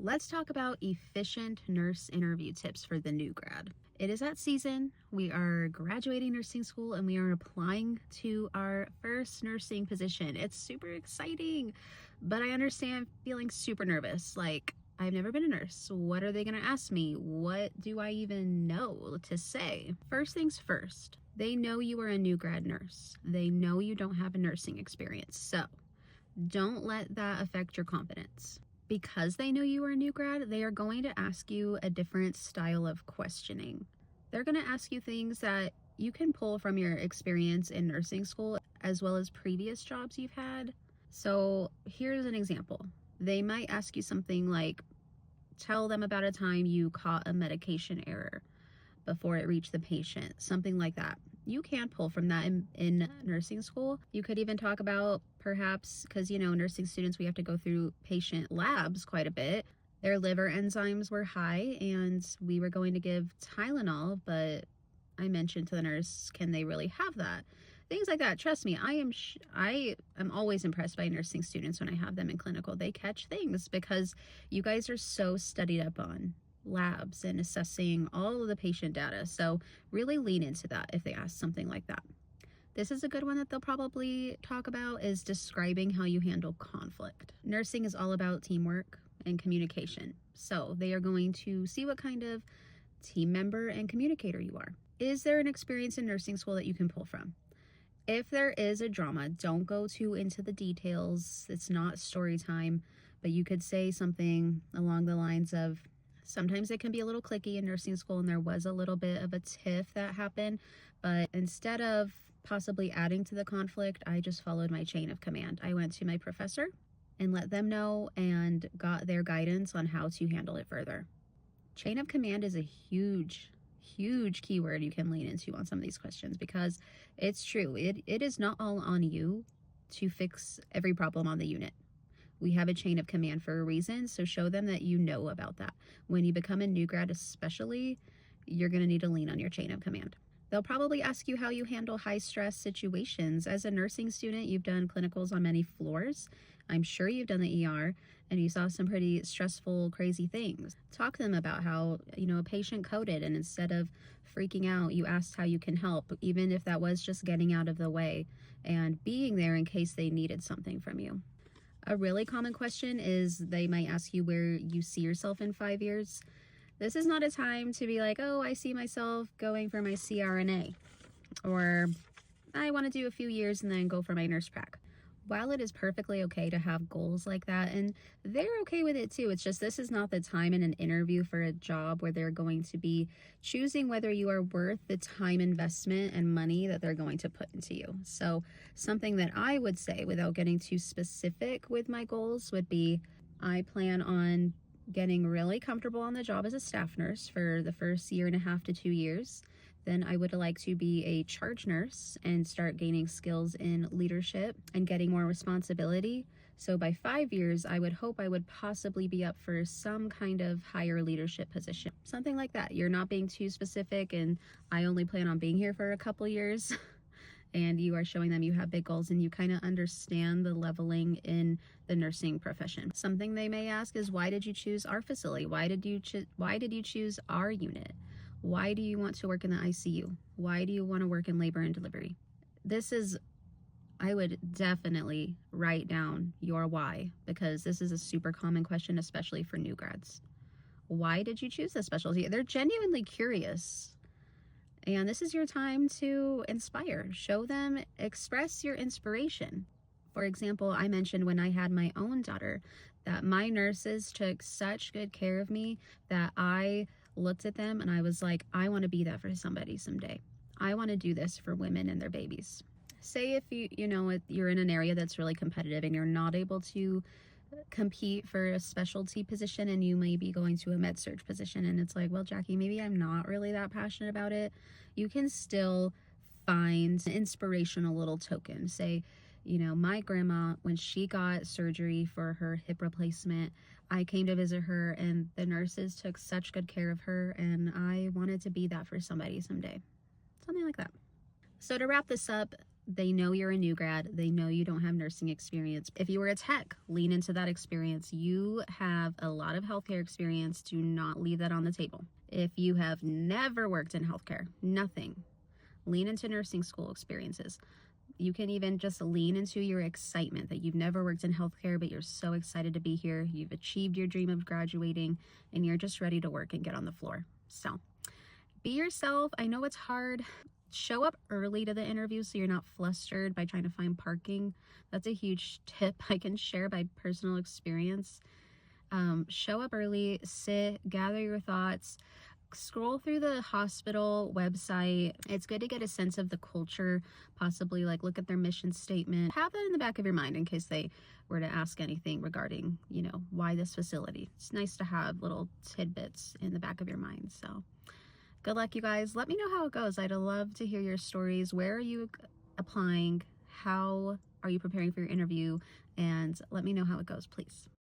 Let's talk about efficient nurse interview tips for the new grad. It is that season. We are graduating nursing school and we are applying to our first nursing position. It's super exciting, but I understand feeling super nervous. Like, I've never been a nurse. What are they going to ask me? What do I even know to say? First things first, they know you are a new grad nurse. They know you don't have a nursing experience. So don't let that affect your confidence. Because they know you are a new grad, they are going to ask you a different style of questioning. They're going to ask you things that you can pull from your experience in nursing school as well as previous jobs you've had. So here's an example. They might ask you something like, tell them about a time you caught a medication error before it reached the patient, something like that. You can pull from that in nursing school. You could even talk about perhaps, because nursing students, we have to go through patient labs quite a bit. Their liver enzymes were high and we were going to give Tylenol, but I mentioned to the nurse, can they really have that? Things like that. Trust me, I am always impressed by nursing students when I have them in clinical. They catch things because you guys are so studied up on labs and assessing all of the patient data. So really lean into that if they ask something like that. This is a good one that they'll probably talk about, is describing how you handle conflict. Nursing is all about teamwork and communication. So they are going to see what kind of team member and communicator you are. Is there an experience in nursing school that you can pull from? If there is a drama, don't go too into the details. It's not story time, but you could say something along the lines of, sometimes it can be a little cliquey in nursing school and there was a little bit of a tiff that happened, but instead of possibly adding to the conflict, I just followed my chain of command. I went to my professor and let them know and got their guidance on how to handle it further. Chain of command is a huge keyword you can lean into on some of these questions, because it's true. It is not all on you to fix every problem on the unit. We have a chain of command for a reason, so show them that you know about that. When you become a new grad especially, you're going to need to lean on your chain of command. They'll probably ask you how you handle high stress situations. As a nursing student, you've done clinicals on many floors. I'm sure you've done the ER and you saw some pretty stressful, crazy things. Talk to them about how, a patient coded, and instead of freaking out, you asked how you can help, even if that was just getting out of the way and being there in case they needed something from you. A really common question is they might ask you where you see yourself in 5 years. This is not a time to be like, oh, I see myself going for my CRNA, or I want to do a few years and then go for my nurse prac. While it is perfectly okay to have goals like that, and they're okay with it too, it's just this is not the time in an interview for a job where they're going to be choosing whether you are worth the time investment and money that they're going to put into you. So something that I would say, without getting too specific with my goals, would be, I plan on getting really comfortable on the job as a staff nurse for the first 1.5 to 2 years. Then I would like to be a charge nurse and start gaining skills in leadership and getting more responsibility. So by 5 years, I would hope I would possibly be up for some kind of higher leadership position. Something like that. You're not being too specific, and I only plan on being here for a couple years. And you are showing them you have big goals and you kind of understand the leveling in the nursing profession. Something they may ask is, why did you choose our facility? Why did you choose our unit? Why do you want to work in the ICU? Why do you want to work in labor and delivery? I would definitely write down your why, because this is a super common question, especially for new grads. Why did you choose this specialty? They're genuinely curious. And this is your time to inspire. Show them, express your inspiration. For example, I mentioned when I had my own daughter that my nurses took such good care of me that I looked at them and I was like, I want to be that for somebody someday. I want to do this for women and their babies. Say if you're in an area that's really competitive and you're not able to compete for a specialty position, and you may be going to a med surg position, and it's like, well, Jackie, maybe I'm not really that passionate about it. You can still find an inspirational little token. Say, my grandma, when she got surgery for her hip replacement, I came to visit her and the nurses took such good care of her, and I wanted to be that for somebody someday. Something like that. So to wrap this up, They know you're a new grad. They know you don't have nursing experience. If you were a tech, lean into that experience. You have a lot of healthcare experience. Do not leave that on the table. If you have never worked in healthcare, nothing, lean into nursing school experiences. You can even just lean into your excitement that you've never worked in healthcare, but you're so excited to be here. You've achieved your dream of graduating and you're just ready to work and get on the floor. So be yourself. I know it's hard. Show up early to the interview so you're not flustered by trying to find parking. That's a huge tip I can share by personal experience. Show up early, sit, gather your thoughts, scroll through the hospital website. It's good to get a sense of the culture, possibly like look at their mission statement. Have that in the back of your mind in case they were to ask anything regarding, why this facility. It's nice to have little tidbits in the back of your mind. So good luck, you guys. Let me know how it goes. I'd love to hear your stories. Where are you applying? How are you preparing for your interview? And let me know how it goes, please.